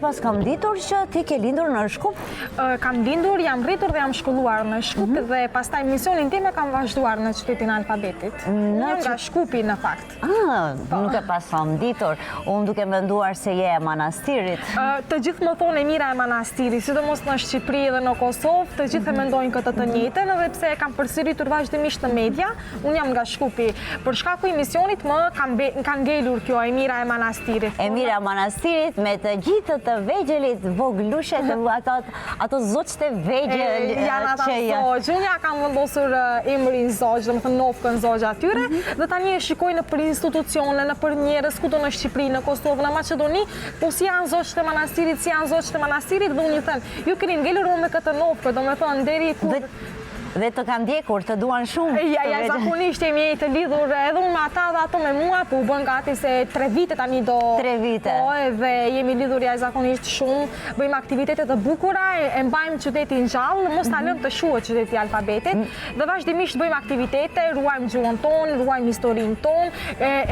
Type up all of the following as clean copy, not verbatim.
pas kam ditur që ti ke lindur në Shkup? Kam lindur, jam rritur dhe jam shkolluar në Shkup dhe pastaj misionin tim e kam vazhduar në qytetin Alfabetit. Jam nga Shkupi në fakt. Nuk e pas kam ditur. Unë duke menduar se je e manastirit. Të gjithë më thonë e mira e manastirit, sidomos në Shqipëri dhe në Kosovë, të gjithë e mendojnë këtë të njëjtën, edhe pse kam përsëritur vazhdimisht në media, unë jam nga Shkupi. Për shkaku i misionit më kanë ngelur kjo e mira e manastirit. E mira e manastirit me të gjithë të vegjelit, voglushet, ato zoqët e vegjel. Janë ata zogjë. Unë ja kam vendosur emrin zogjë, dhe më thënë nofkën zogjë atyre, dhe tani e shikoj në për institucione, në për njerëz, kudo në Shqipëri, në Kosovë, në Maqedoni, po si janë zogjët e manastirit, dhe unë ju thënë, ju keni ngelur me këtë nofkë, do me thënë, deri kur... Dhe të kanë ndjekur, të duan shumë. Ja, zakonisht jemi të lidhur edhe unë me ata dhe ato me mua, po u bën gati se 3 vite tani do... 3 vite. Po, dhe jemi lidhur ja zakonisht shumë, bëjmë aktivitetet të bukura, e mbajmë qytetin gjallë, mos ta lëmë të shuhet qyteti Alfabetit, dhe vazhdimisht bëjmë aktivitete, ruajmë gjuhën tonë, ruajmë historinë tonë,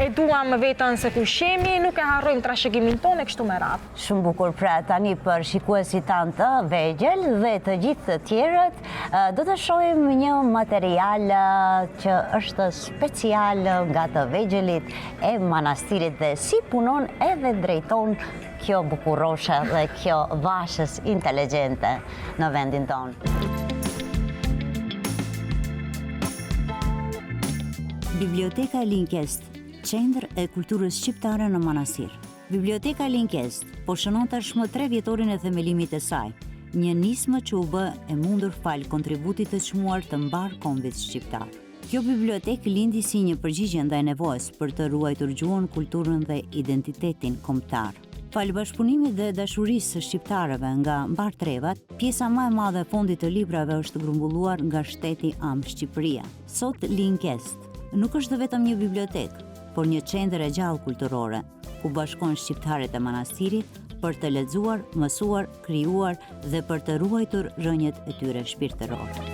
e duam veten se ku shemi, nuk e harrojmë trashëgimin tonë e kështu me radhë. Shumë bukur, pra tani për shikuesit tanë të vegjel dhe të gjithë të tjerët, do të shohim një material që është special nga të vegjelit e manastirit dhe si punon edhe drejton kjo bukuroshe dhe kjo vashës inteligjente në vendin tonë. Biblioteka Linkest, qendër e kulturës shqiptare në manastir. Biblioteka Linkest po shënon tashmë 3 vjetorin e themelimit të saj, një nismë që u bë e mundur fal kontributit të çmuar të mbar kombit shqiptar. Kjo bibliotek lindi si një përgjigje ndaj nevojës për të ruajtur gjuhën, kulturën dhe identitetin kombëtar. Fal bashkëpunimit dhe dashurisë së shqiptarëve nga mbar trevat, pjesa më e madhe e fondit të librave është grumbulluar nga shteti Am Shqipëria. Sot Linkest nuk është vetëm një bibliotek, por një qendër e gjallë kulturore, ku bashkon shqiptarët e manastirit për të lexuar, mësuar, krijuar dhe për të ruajtur rrënjët e tyre shpirtërore.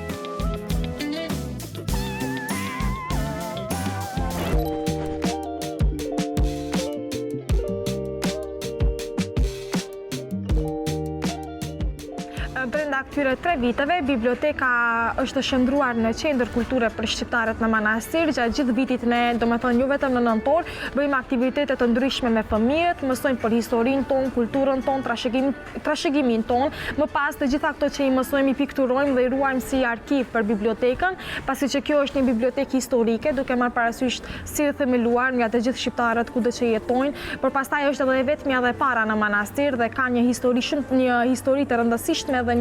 Brenda këtyre 3 viteve, biblioteka është shndruar në qendër kulture për shqiptarët në manastir. Gjatë gjithë vitit ne, domethënë jo vetëm në nëntor, bëjmë aktivitete të ndryshme me fëmijët, mësojmë për historinë tonë, kulturën tonë, trashëgimin tonë. Më pas të gjitha këto që i mësojmë i pikturojmë dhe i ruajmë si arkiv për bibliotekën, pasi që kjo është një bibliotekë historike, duke marrë parasysh si e themeluar nga të gjithë shqiptarët kudo që jetojnë, por pastaj është edhe vetmja dhe para në manastir dhe ka një histori të rëndësishme dhe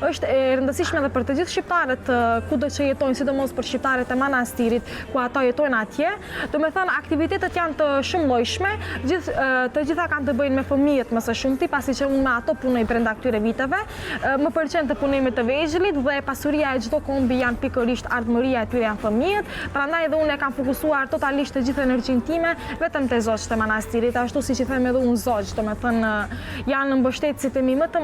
është e rëndësishme edhe për të gjithë shqiptarët kudo që jetojnë, sidomos për shqiptarët e manastirit, ku ato jetojnë atje. Do me thënë, aktivitetet janë të shumëllojshme, të gjitha kanë të bëjnë me fëmijët më së shumti, pasi që unë me ato punoj brenda këtyre viteve. Më pëlqen të punoj me të vegjëlit dhe pasuria e çdo kombi janë pikërisht ardhmëria e tyre janë fëmijët. Prandaj edhe unë e kam fokusuar totalisht të gjithë energjinë time vetëm te zogjtë e manastirit, ashtu siç i them edhe unë zogj, do me thënë janë mbështetësit e mi më të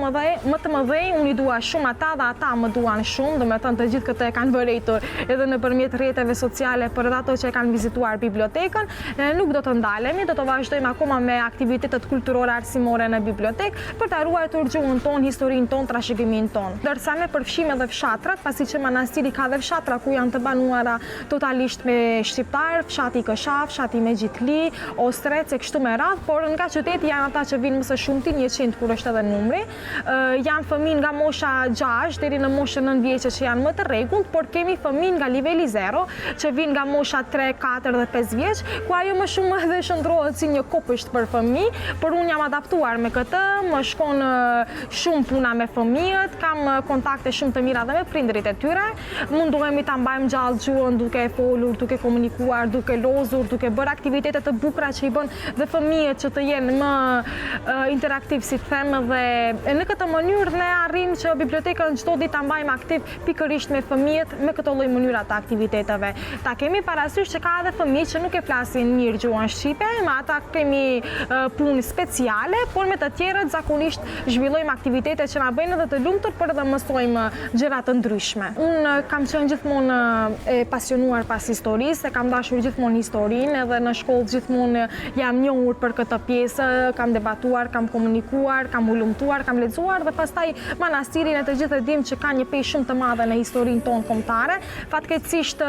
mëdhej, unë i dua shumë ata dhe ata më duan shumë, do me thënë të gjithë këtë e kanë vërejtur edhe nëpërmjet rrjeteve sociale për ato që e kanë vizituar bibliotekën. Nuk do të ndalemi, do të vazhdojmë akoma me aktivitetet kulturore arsimore në bibliotekë për ta ruajtur gjuhën tonë, historinë tonë, trashëgimin tonë. Ndërsa ne përfshim edhe fshatrat, pasi që manastiri ka dhe fshatra ku janë të banuara totalisht me shqiptar, fshati Këshaf, fshati Megjitli, Ostrec e kështu me radhë, por nga qyteti janë ata që vinë më së shumti, 100 kur është edhe numri. Janë fëmijë nga mosha 6 deri në moshën 9 vjeçë që janë më të rregullt, por kemi fëmijë nga niveli 0 që vinë nga mosha 3, 4 dhe 5 vjeç, ku ajo më shumë edhe shndrohet si një kopësht për fëmijë, por unë jam adaptuar me këtë, më shkon shumë puna me fëmijët, kam kontakte shumë të mira dhe me prindërit e tyre. Mundohemi ta mbajmë gjallë gjuhën duke folur, duke komunikuar, duke lozur, duke bërë aktivitete të bukura që i bën dhe fëmijët që të jenë më interaktiv, si them, dhe në këtë mënyrë ne arrim që bibliotekën çdo ditë ta mbajmë aktiv pikërisht me fëmijët me këto lloj mënyra të aktiviteteve. Ta kemi parasysh që ka edhe fëmijë që nuk e flasin mirë gjuhën shqipe, me ata kemi punë speciale, por me të tjerët zakonisht zhvillojmë aktivitete që na bëjnë edhe të lumtur, por edhe mësojmë gjëra të ndryshme. Unë kam qenë gjithmonë e pasionuar pas historisë, kam dashur gjithmonë historinë, edhe në shkollë gjithmonë jam njohur për këtë pjesë, kam debatuar, kam komunikuar, kam ulumtuar, kam lexuar dhe pastaj manastirin e të gjithë e dim që ka një peshë shumë të madhe në historinë tonë kombëtare. Fatkeqësisht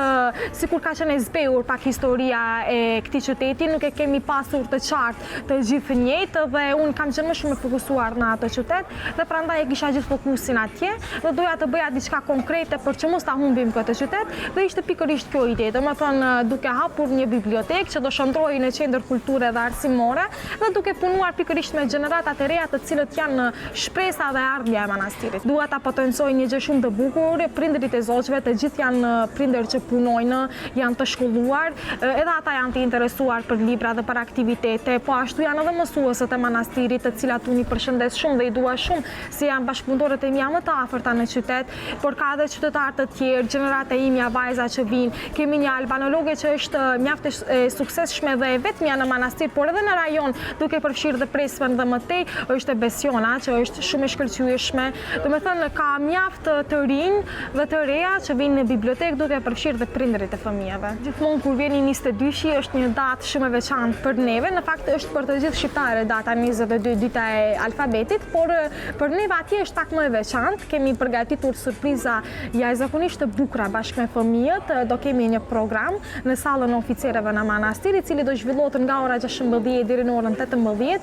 sikur ka qenë e zbehur pak historia e këtij qyteti, nuk e kemi pasur të qartë të gjithë njëjtë dhe unë kam qenë më shumë e fokusuar në atë qytet dhe prandaj e kisha gjithë fokusin atje dhe doja të bëja diçka konkrete për që mos ta humbim këtë qytet dhe ishte pikërisht kjo ide, domethënë duke hapur një bibliotekë që do shndrohej në qendër kulture dhe arsimore dhe duke punuar pikërisht me gjeneratat e reja të cilët janë shpresa dhe ardhmja e manastirit. Dua ta potencoj një gjë shumë të bukur, prindërit e zogjve të gjithë janë prindër që punojnë, janë të shkolluar, edhe ata janë të interesuar për libra dhe për aktivitete, po ashtu janë edhe mësuesët e manastirit, të cilat unë i përshëndes shumë dhe i dua shumë, si janë bashkëpunëtorët e mia më të afërta në qytet, por ka edhe qytetarë të tjerë, gjenerat e imja, vajza që vinë. Kemi një albanologe që është mjaft e suksesshme dhe e vetmja në manastir, por edhe në rajon, duke përfshirë dhe Prespen dhe mëtej, është e Besiona, që është shumë e shkëlqyeshme. Domethënë ka mjaft të rinj dhe të reja që vinë në bibliotekë duke përfshirë dhe prindërit e fëmijëve. Gjithmonë kur vjen 22-shi është një datë shumë e veçantë për neve, në fakt është për të gjithë shqiptarët data 22, dita e alfabetit, por për neve atje është pak më e veçantë. Kemi përgatitur surpriza jashtëzakonisht të bukura bashkë me fëmijët. Do kemi një program në sallën e oficerëve në manastir, i cili do zhvillohet nga ora 16 deri në orën 18.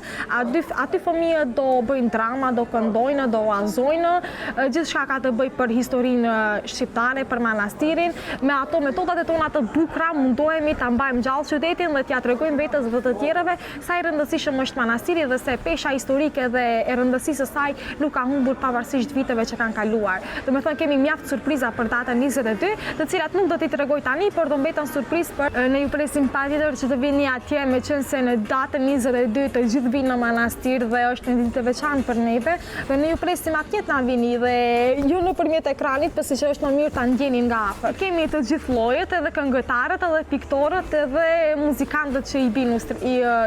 Aty fëmijët do bëjnë drama, do këndojnë, do oazojnë, gjithçka ka të bëjë për historinë shqiptare, për manastirin. Me ato metodat e tona të bukura mundohemi ta mbajmë gjallë qytetin dhe t'ia tregojmë vetes dhe të tjerëve sa i rëndësishëm është manastiri dhe se pesha historike dhe e rëndësisë së saj nuk ka humbur pavarësisht viteve që kanë kaluar. Domethënë kemi mjaft surpriza për datën 22, të cilat nuk do t'i tregoj tani, por do mbeten surprizë për ne ju presim patjetër që të vini atje, meqense në datën 22 të gjithë vinë në manastir dhe është një ditë e veçantë për neve dhe ne ju presim atje të na vini dhe ju nëpërmjet ekranit, pasi që është më mirë ta ndjeni nga afër. Kemi të gjithë llojet, edhe këngëtarët, edhe piktorët, edhe muzikantët që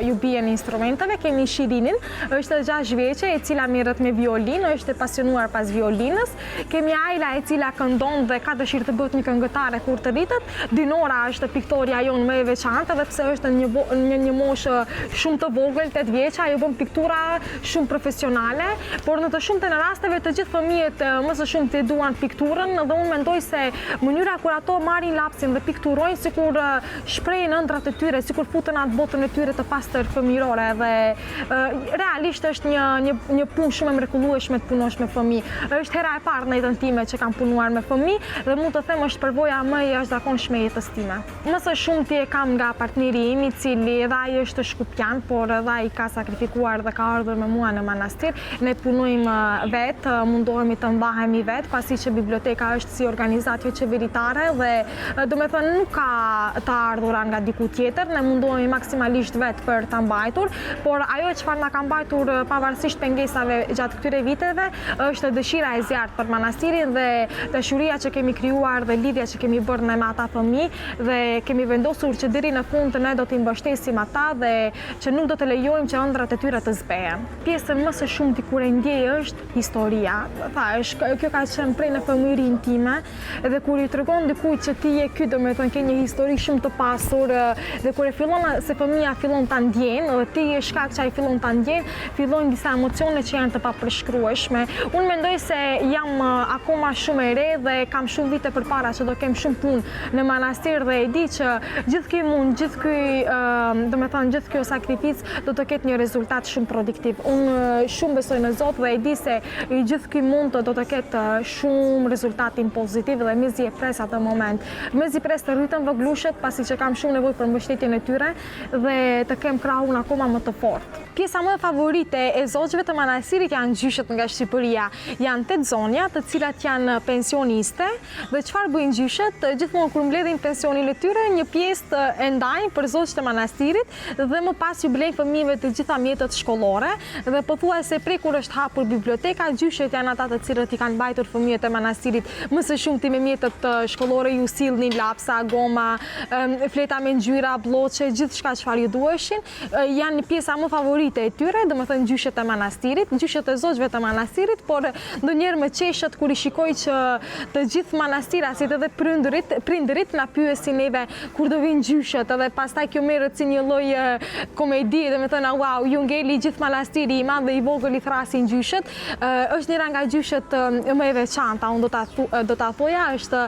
ju bien instrumenteve. Kemi Shirinin, është 6 vjeçe, e cila merret me violinë, është e pasionuar pas violinës. Kemi Ajla, e cila këndon dhe ka dëshirë të bëhet një këngëtare kur të rritet. Dinora është piktoria jonë më e veçantë, edhe pse është në një moshë shumë të vogël, 8 vjeçë, ajo bën piktura shumë profesionale, por në të shumtën e rasteve të gjithë fëmijët më së shumti duan pikturën dhe unë mendoj se mënyra kur ato marrin lapsin dhe pikturojnë, sikur shprehin ëndrat e tyre, sikur futen atë botën e tyre të pastër fëmijërore dhe realisht është një punë shumë e mrekullueshme të punosh me fëmijë. Është hera e parë në jetën time që kam punuar me fëmijë dhe mund të them është përvoja më e jashtëzakonshme e jetës time. Më së shumti e kam nga partneri im, i cili edhe ai është shkupian, por edhe ai ka sakrifikuar dhe ka ardhur me mua në manastir. Ne punojmë vetë, mundohemi të mbahemi vetë, pasi që biblioteka është si organizatë qeveritare dhe domethënë nuk ka të ardhura nga diku tjetër, ne mundohemi maksimalisht vetë për ta mbajtur, por ajo çfarë na ka mbajtur pavarësisht pengesave gjatë këtyre viteve është dëshira e zjarrt për manastirin dhe dashuria që kemi krijuar dhe lidhja që kemi bërë me ata fëmijë dhe kemi vendosur që deri në fund ne do t'i mbështesim ata dhe që nuk do të lejojmë që ëndrat e tyre të zbehen. Pjesën më së shumti kur e ndjej është historia. Kjo ka qenë prej në fëmijërinë time dhe kur i tregon dikujt që ti je ky, domethënë ke një histori shumë të pasur dhe kur e fillon se fëmia fillon ta ndjen dhe ti je shkak që ai fillon ta ndjen, fillojnë disa emocione që janë të papërshkrueshme. Unë mendoj se jam akoma shumë e re dhe kam shumë vite përpara që do kem shumë punë në manastir dhe e di që gjithë ky mund, gjithë kjo sakrificë do të ketë një rezultat shumë produktiv. Unë shumë besoj në Zot dhe e di se i gjithë ky mund do të ketë shumë rezultatin pozitiv dhe mezi e pres atë moment. Mezi pres të rritën voglushët pasi që kam shumë nevojë për mbështetjen e tyre dhe të kem krahun akoma më të fortë. Pjesa më e favorite e zogjve të manastirit janë gjyshet nga Shqipëria. Janë 8 zonja, të cilat janë pensioniste dhe çfarë bëjnë gjyshet? Gjithmonë kur mbledhin pensionin e tyre, një pjesë e ndajnë për zogjt e manastirit dhe më pas ju blejnë fëmijëve të gjitha mjetet shkollore dhe pothuajse prej kur është hapur biblioteka, gjyshet janë ata të cilët i kanë mbajtur fëmijët e manastirit më së shumti me mjetet shkollore, ju sillnin lapsa, goma, fleta me ngjyra, bloqe, gjithçka çfarë ju duheshin. Janë pjesa më favorite e tyre, domethënë gjyshet e manastirit, gjyshet e zogjve të manastirit, por ndonjëherë më qeshet kur i shikoj që të gjithë manastirasit edhe prindërit na pyesin neve kur do vinë gjyshet, edhe pastaj kjo merret si një lloj komedi, domethënë wow, ju ngeli gjithë manastiri i madh dhe i vogël i thrasin gjyshet. Është njëra nga gjyshet më e veçanta, unë do ta thoja, është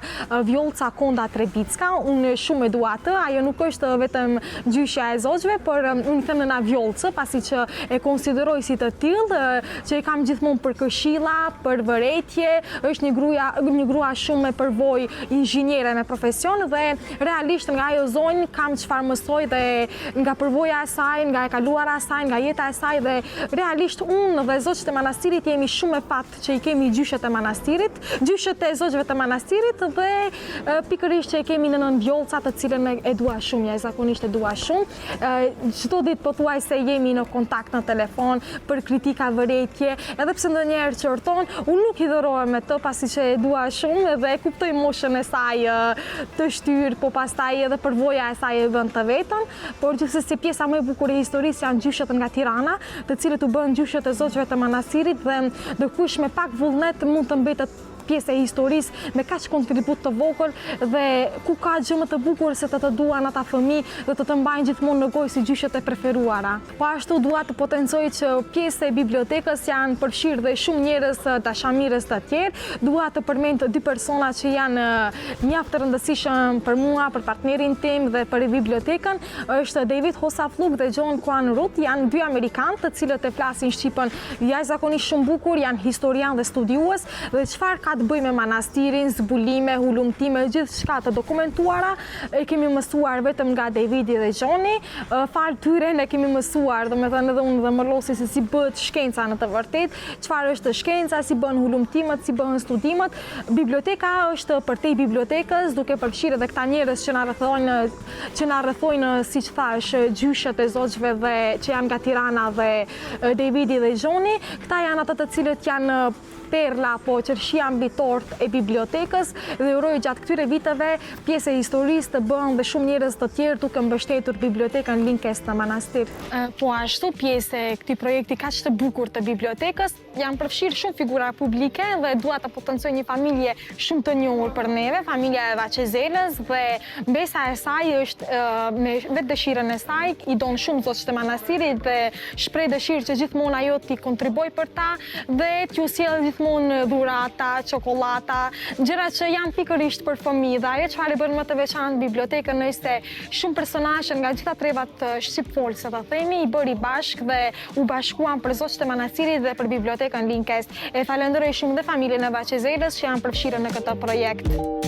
Vjollca Konda Trebicka. Unë shumë e dua atë, ajo nuk është vetëm gjyshja e zogjve, por unë them nëna Vjollcë, pasi që e konsideroj si të tillë, që e kam gjithmonë për këshilla, për vërejtje, është një grua shumë me përvojë, inxhiniere me profesion, dhe realisht nga ajo zonjë kam çfarë mësoj dhe nga përvoja e saj, nga e kaluara e saj, nga jeta e saj, dhe realisht unë dhe zogjët e manastirit jemi shumë e patë që i kemi gjyshet e manastirit, gjyshet e zogjve të manastirit, dhe pikërisht që i kemi në nën Vjollca, të cilën e dua shumë, ja zakonisht e dua shumë. Çdo ditë pothuaj se jemi në kontakt në telefon për kritika, vërejtje, edhe pse ndonjëherë qorton, unë nuk i dhërohem me të, pasi që e dua shumë dhe e kuptoj moshën e saj të shtyrë, po pastaj edhe përvoja e saj e bën të vetën, por gjithsesi pjesa më e bukur e historisë janë gjyshet nga Tirana, të cilët u bën gjyshet e zogjve të manastirit, dhe ndërkush me pak vullnet mund të mbetet pjesë e historisë me kaq kontribut të vogël, dhe ku ka gjë më të bukur se të duan ata fëmijë dhe të mbajnë gjithmonë në gojë si gjyshet e preferuara. Po ashtu dua të potencoj që pjesë e bibliotekës janë përfshirë dhe shumë njerëz dashamirës të tjerë. Dua të përmend dy persona që janë mjaft të rëndësishëm për mua, për partnerin tim dhe për bibliotekën. Është David Hosafluk dhe John Kwan Ruth, janë dy amerikanë të cilët e flasin shqipen jashtëzakonisht shumë bukur, janë historian dhe studiues, dhe çfarë ka të bëjë me manastirin, zbulime, hulumtime, gjithçka të dokumentuara e kemi mësuar vetëm nga Davidi dhe Johnny. Fal tyre ne kemi mësuar, domethënë edhe unë dhe Mërlosi, se si bëhet shkenca në të vërtetë, çfarë është shkenca, si bëhen hulumtimet, si bëhen studimet. Biblioteka është përtej bibliotekës, duke përfshirë edhe këta njerëz që na rrethojnë, siç thash, gjyshet e zogjve dhe që janë nga Tirana dhe Davidi dhe Johnny. Këta janë ata të cilët janë perla, po qershia mbi tort e bibliotekës, dhe uroj gjatë këtyre viteve pjesë e historisë të bën dhe shumë njerëz të tjerë duke mbështetur bibliotekën Linkest në manastir. Po ashtu pjesë e këtij projekti kaq të bukur të bibliotekës janë përfshirë shumë figura publike, dhe dua të potencoj një familje shumë të njohur për neve, familja e Vaçezelës, dhe mbesa e saj është me vetë dëshirën e saj, i don shumë zogjtë të manastirit dhe shpreh dëshirë që gjithmonë ajo t'i kontriboj për ta dhe t'ju sjellë gjithmonë dhurata, çokollata, gjëra që janë pikërisht për fëmijë, dhe ajo çfarë bën më të veçantë bibliotekën është se shumë personazhe nga gjitha trevat shqipfolë, se ta themi, i bëri bashkë dhe u bashkuan për zogjtë e manastirit dhe për bibliotekën Linkest. E falenderoj shumë dhe familjen e Vaçezelës që janë përfshirë në këtë projekt.